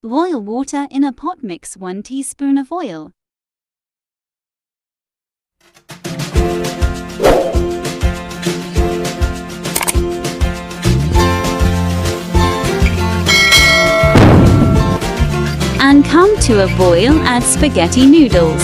Boil water in a pot. Mix 1 teaspoon of oil. And come to a boil, add spaghetti noodles.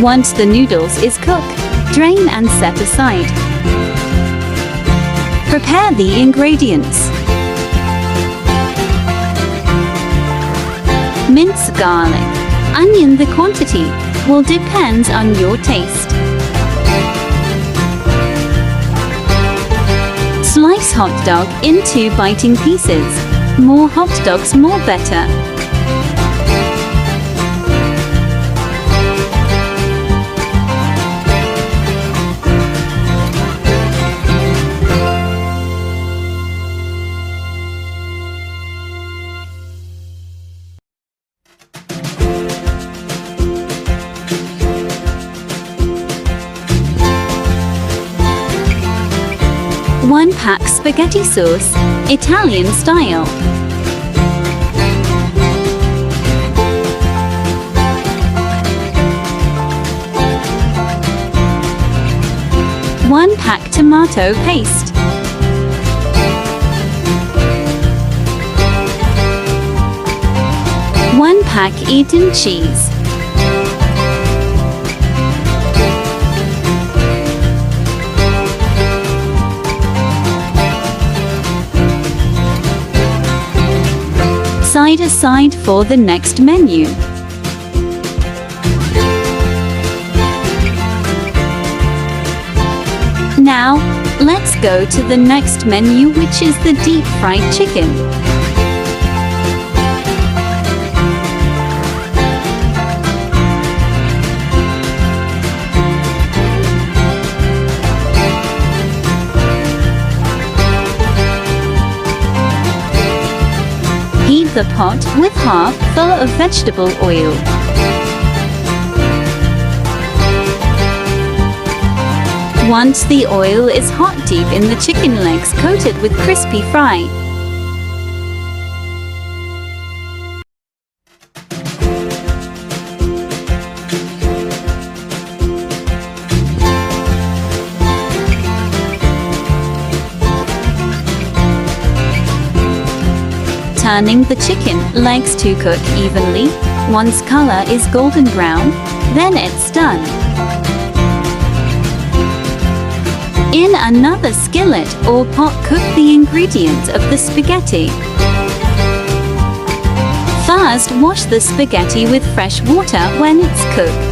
Once the noodles is cooked, drain and set aside. Prepare the ingredients. Mince garlic. Onion. The quantity will depend on your taste. Slice hot dog into biting pieces. More hot dogs, more better. One pack spaghetti sauce, Italian style. One pack tomato paste. One pack Eton cheese. Side aside for the next menu. Now, let's go to the next menu, which is the deep fried chicken. Heat the pot with half full of vegetable oil. Once the oil is hot, deep in the chicken legs coated with crispy fry. Turning the chicken legs to cook evenly. Once color is golden brown, then it's done. In another skillet or pot, cook the ingredients of the spaghetti. First, wash the spaghetti with fresh water when it's cooked.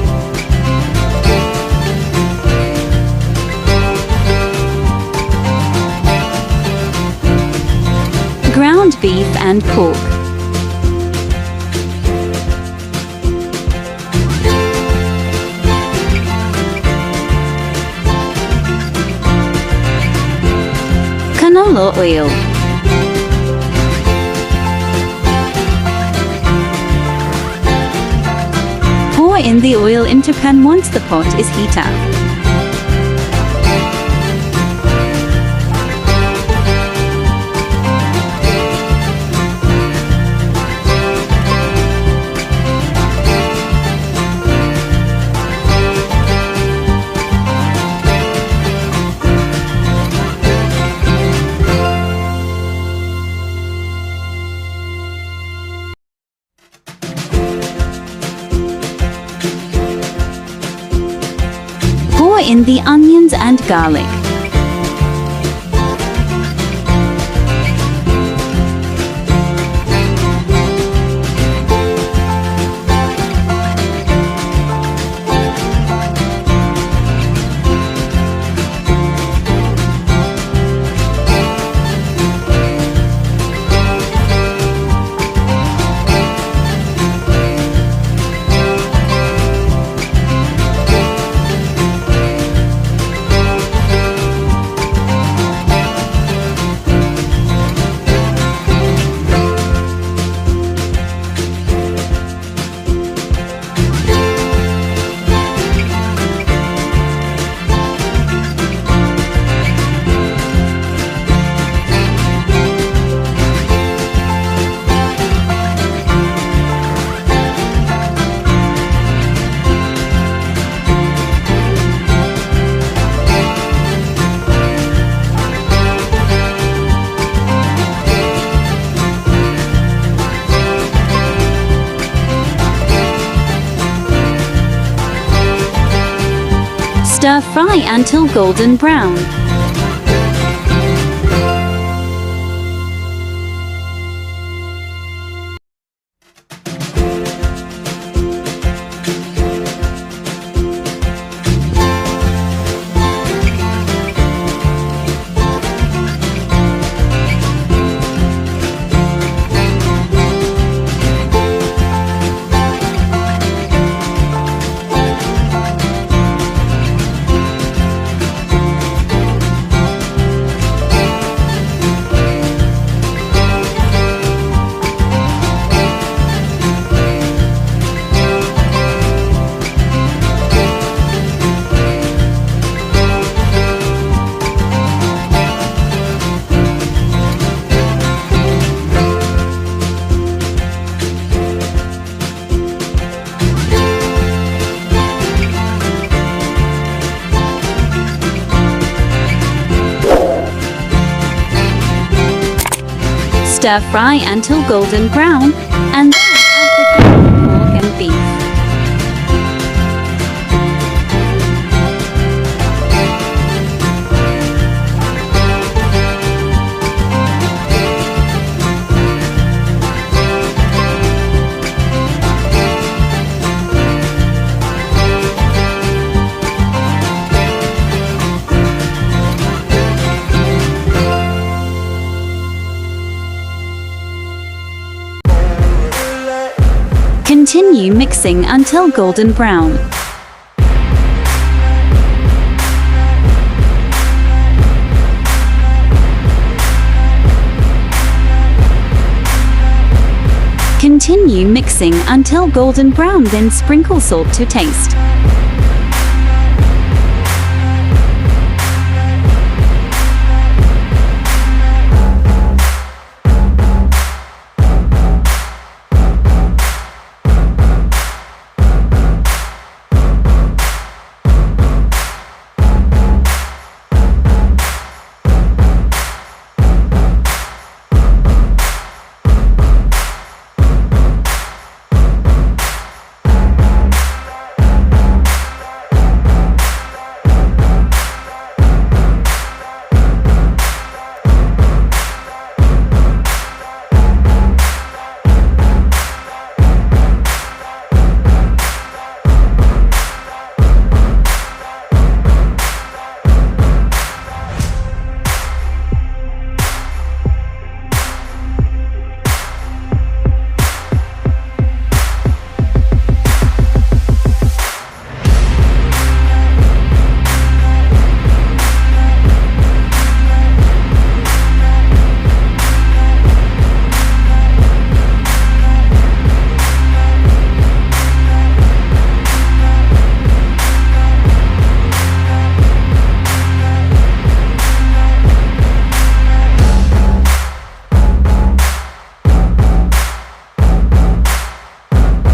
Ground beef and pork. Canola oil. Pour in the oil into pan once the pot is heated up. Pour in the onions and garlic. Stir fry until golden brown. Stir fry until golden brown, and then add the pork and beef. Continue mixing until golden brown. Continue mixing until golden brown, then sprinkle salt to taste.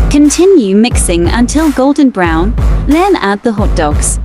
Continue mixing until golden brown, then add the hot dogs.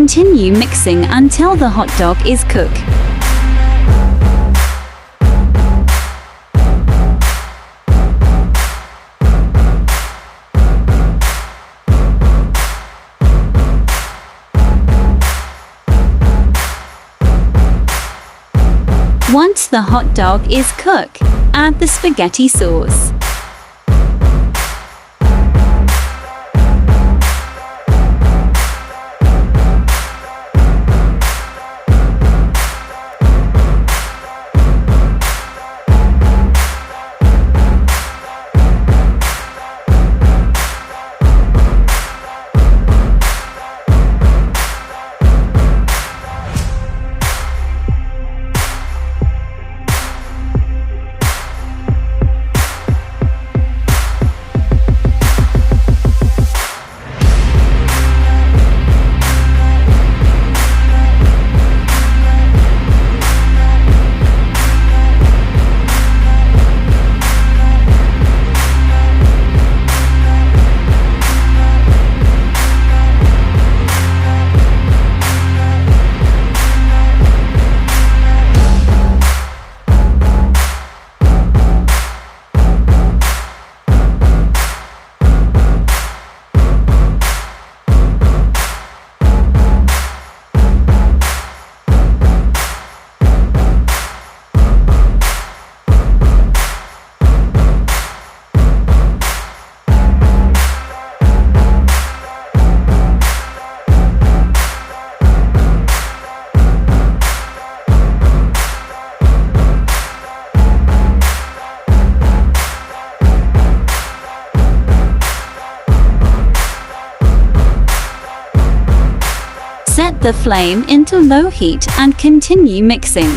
Continue mixing until the hot dog is cooked. Once the hot dog is cooked, add the spaghetti sauce. Set the flame into low heat and continue mixing.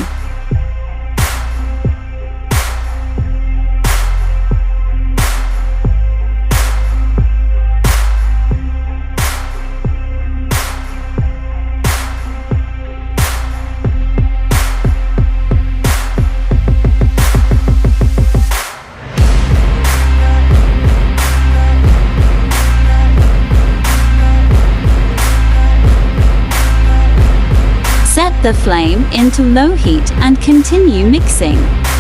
Set the flame into low heat and continue mixing.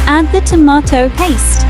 Add the tomato paste.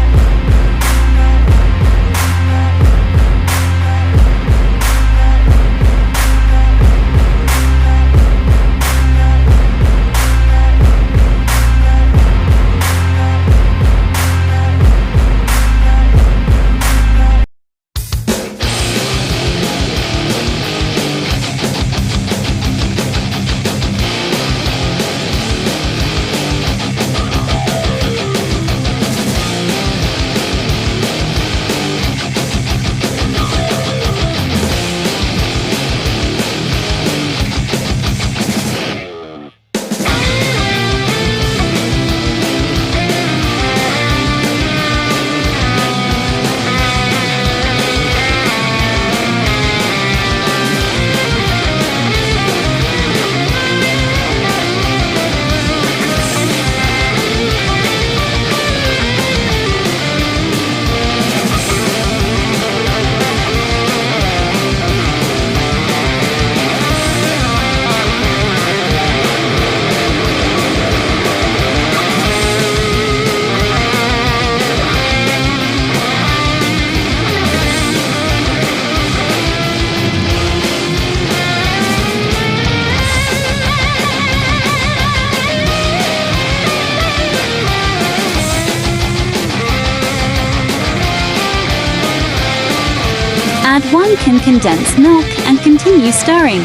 Add 1 can condensed milk and continue stirring.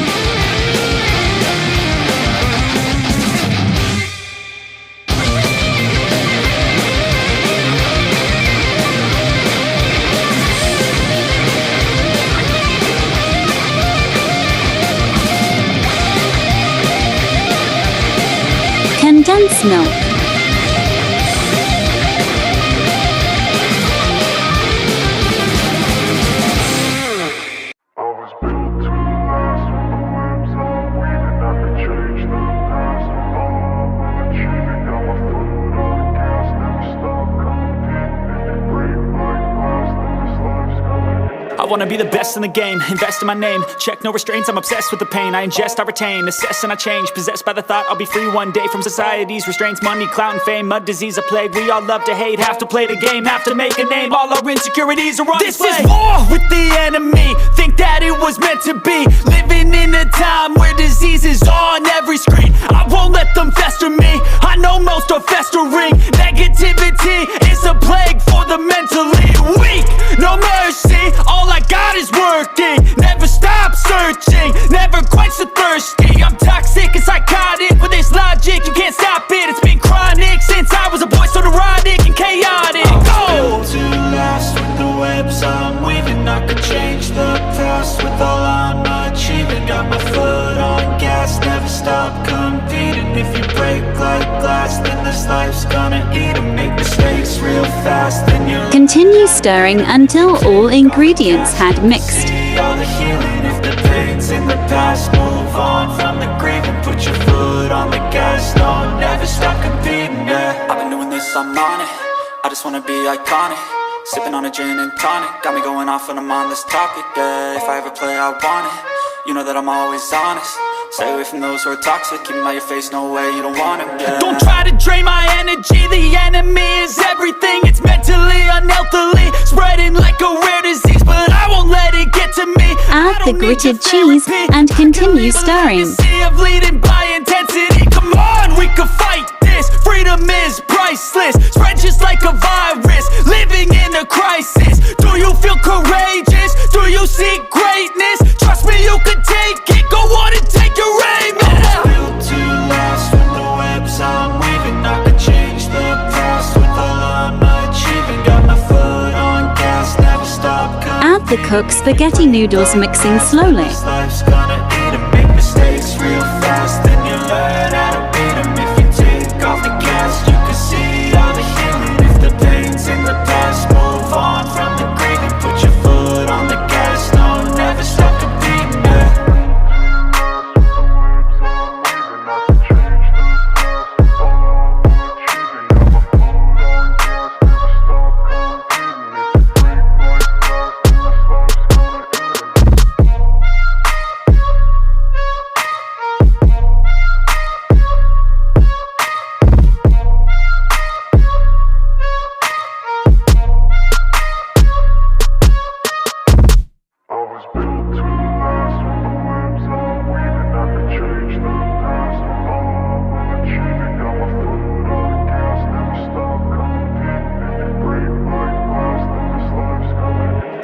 Condensed milk. wanna be the best in the game, invest in my name, check no restraints, I'm obsessed with the pain. I ingest, I retain, assess and I change, possessed by the thought I'll be free one day from society's restraints. Money, clout and fame, mud, disease, a plague. We all love to hate, have to play the game, have to make a name. All our insecurities are on display. This is war with the enemy, think that it was meant to be. Living in a time where disease is on every screen. I won't let them fester me, I know most are festering. Negativity is a plague for the mentally weak. No mercy, all I got is working. Never stop searching, never quench the thirsty. I'm toxic and psychotic, with this logic you can't stop it. It's been chronic since I was a boy, so neurotic and chaotic. Built to last with the webs I'm weaving. I could change the past with all I'm achieving. Got my foot on gas, never stop competing. If you break like glass, then this life's gonna eat 'em. Make mistakes real fast, then you'll Continue stirring until all ingredients had mixed. see all the healing. If the pain's in the past, move on from the grave and put your foot on the gas. No, never stop competing, yeah. I've been doing this, I'm on it. I just wanna be iconic. Sipping on a gin and tonic, got me going off when I'm on this topic, yeah. If I ever play, I want it. You know that I'm always honest. Stay away from those who are toxic. Keep 'em out your face, no way, you don't want them, yeah. Don't try to drain my energy, the enemy is everything. It's mentally, unhealthily, spreading like a rare disease. But I won't let it get to me. Add the gritted cheese and continue stirring. Of leading by intensity. Come on, we can fight this. Freedom is priceless, spread just like a virus. Living in a crisis. Do you feel courageous? Do you seek greatness? Trust me, you can take it. Go on and take your aim. Built to last with the webs I'm weaving. I could change the past with all I'm achieving. Got my foot on gas, never stop coming. Add the cooked spaghetti noodles, mixing slowly. This life's gonna eat 'em. Make mistakes real fast, then you learn how to beat 'em. If you take off the gas, you can see all the healing. If the pain's in the past, move on from the grave and put your foot on the gas. No, never stop competing, yeah.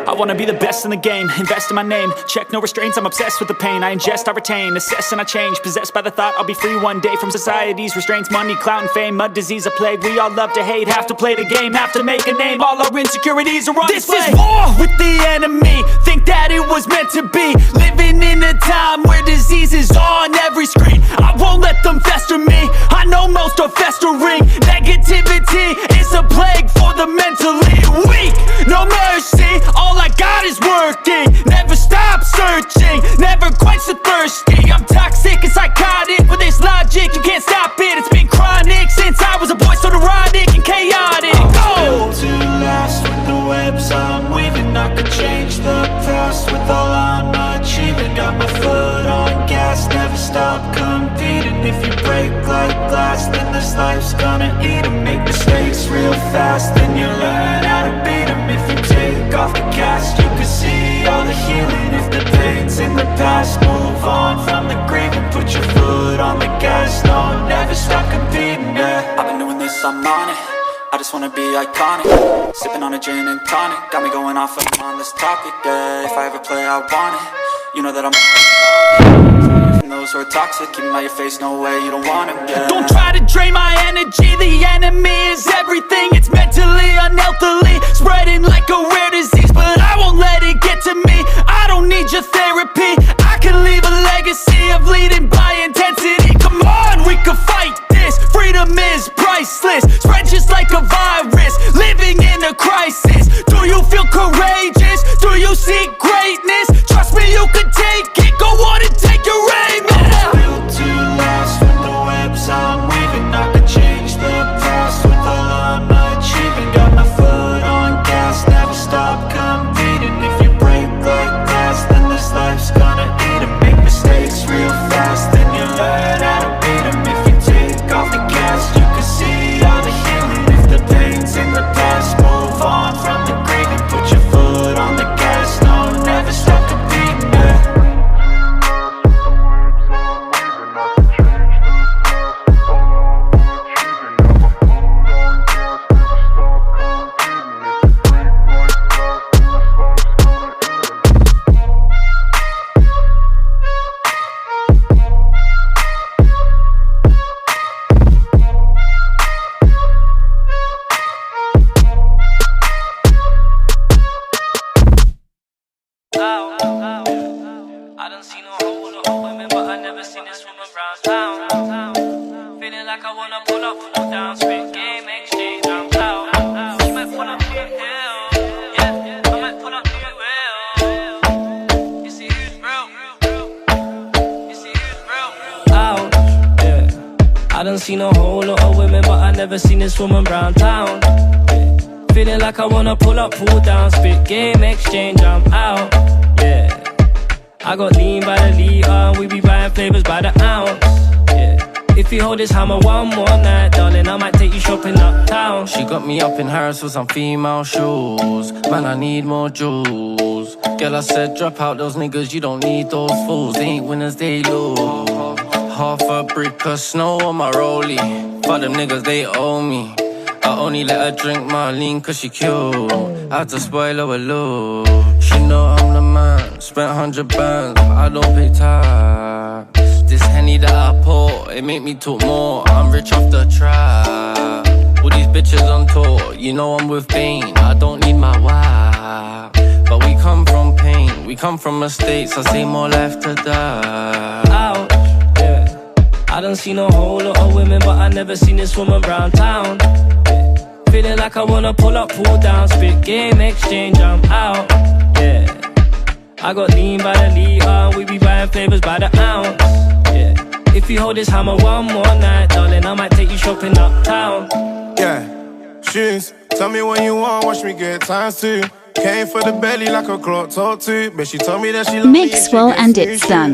I wanna be the best in the game, invest in my name, check no restraints, I'm obsessed with the pain. I ingest, I retain, assess and I change, possessed by the thought I'll be free one day from society's restraints. Money, clout and fame, mud, disease, a plague. We all love to hate, have to play the game, have to make a name. All our insecurities are on display. This is war with the enemy, think that it was meant to be. Living in a time where disease is on every screen. I won't let them fester me, I know most are festering. Negativity is a plague for the mentally weak. No mercy, all I got is working. Never stop searching, never quench the thirsty. I'm toxic and psychotic, with this logic you can't stop it. It's been chronic since I was a boy, so neurotic and chaotic. Built to last with the webs I'm weaving. I could change the past with all I'm achieving. Got my foot on gas, never stop competing. If you break like glass, then this life's gonna eat 'em. Make mistakes real fast, then you learn how to beat 'em. If you take off the cast, you can see all the healing. If the pain's in the past, move on from the grave and put your foot on the gas. No, never stop competing, yeah. I've been doing this, I'm on it. I just wanna be iconic. Sipping on a gin and tonic, got me going off when I'm on this topic, yeah. If I ever play, I want it. You know that I'm from those who are toxic. Keep 'em out your face, no way, you don't want 'em, yeah. Don't try to drain my energy, the enemy is everything. It's mentally, unhealthily, spreading like a rare disease. But I won't let it get to me, I don't need your therapy. I can leave a legacy of leading by intensity. Come on, we can fight this. Freedom is priceless, spread just like a virus. Living in a crisis. Do you feel courageous? Do you seek greatness? Trust me, you can take it. Go on and take your aim. Built to last with the webs I'm weaving. I could change the past with all I'm achieving. Got my foot on gas, never stop competing. If you break pull down, spit game exchange, I'm out. She might pull up to your hill, yeah, I might pull up to your will. You see who's real, you see who's real. Out, yeah. I done seen a whole lot of women, but I never seen this woman round town. Feeling like I wanna pull up, pull down, spit game exchange, I'm out, yeah. I got lean by the liter, we be buying flavors by the ounce, yeah. If you hold this hammer one more night, darling, I might take you shopping uptown. She got me up in Harris with some female shoes. Man, I need more jewels. Girl, I said drop out those niggas, you don't need those fools. They ain't winners, they lose. Half a brick of snow on my rollie. For them niggas, they owe me. I only let her drink my lean cause she cute. I had to spoil her with love. She know I'm the man. Spent 100 bands, but I don't pay tax. This Henny that I pour, it make me talk more. I'm rich off the trap. All these bitches on tour, you know I'm with Bane. I don't need my wife, but we come from pain. We come from mistakes, I say more life to die. Out, yeah. I done seen a whole lot of women, but I never seen this woman round town. Feeling like I wanna pull up, pull down, spit game exchange, I'm out, yeah. I got lean by the liter, we be buying flavors by the ounce, yeah. If you hold this hammer one more night, darling, I might take you shopping uptown. Yeah, shoes, tell me what you want, watch me get times two. Came for the belly like a clock told to, but she told me that she loved me Mixwell and it's done.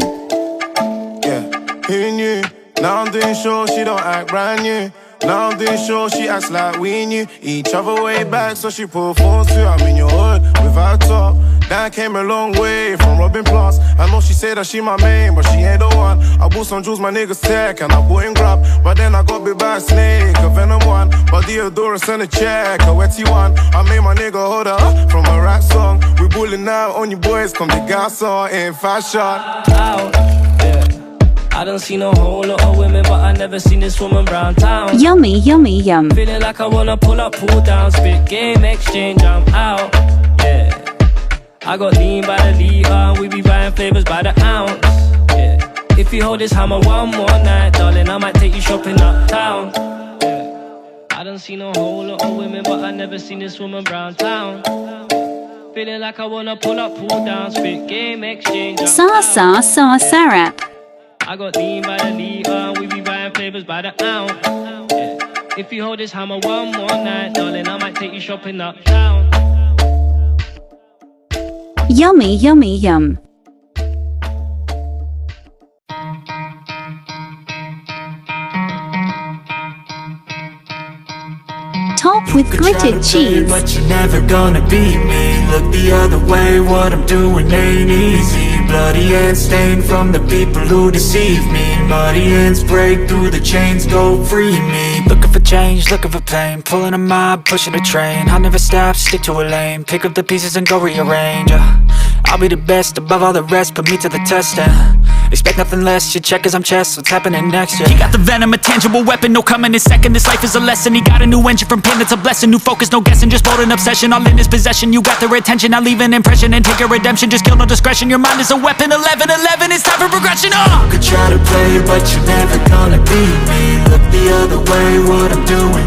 Yeah, who knew? Now I'm doing sure she don't act brand new. Now I'm doing sure she acts like we knew each other way back, so she pulled phones too. I'm in your hood without top. Dan came a long way from Robin Plus. I know she said that she my main, but she ain't the one. I bought some jewels, my niggas tech, and I bought in grab. But then I got bit by a snake, a venom one. But Theodora sent a check, a wetty one. I made my nigga hold her up from a rap song. We bulling out on you boys, come the gas on in fashion. Out, yeah. I done seen a whole lot of women, but I never seen this woman round town. Yummy, yummy, yum. Feeling like I wanna pull up, pull down, spit game exchange, I'm out, yeah. I got lean by the liter, we be buying flavors by the ounce, yeah. If you hold this hammer one more night, darling, I might take you shopping uptown, yeah. I done seen a whole lot of women, but I never seen this woman round town. Feeling like I wanna pull up, pull down, spit game exchange, I'm out. Sarap. I got lean by the liter, we be buying flavors by the ounce, yeah. If you hold this hammer one more night, darling, I might take you shopping uptown. Yummy, yummy, yum. Top with gritted cheese. But you're never gonna beat me. Look the other way, what I'm doing ain't easy. Bloody hands stained from the people who deceive me. Muddy hands break through the chains, go free me. Looking for change, looking for pain. Pulling a mob, pushing a train. I'll never stop, stick to a lane. Pick up the pieces and go rearrange. I'll be the best above all the rest, put me to the test and expect nothing less, you check as I'm chess, what's happening next, yeah. He got the venom, a tangible weapon, no coming in second. This life is a lesson, he got a new engine from pain, it's a blessing. New focus, no guessing, just bold and obsession. All in his possession, you got their attention. I leave an impression and take your redemption. Just kill, no discretion, your mind is a weapon. 11-11, it's time for progression, You could try to play, but you're never gonna beat me. Look the other way, what I'm doing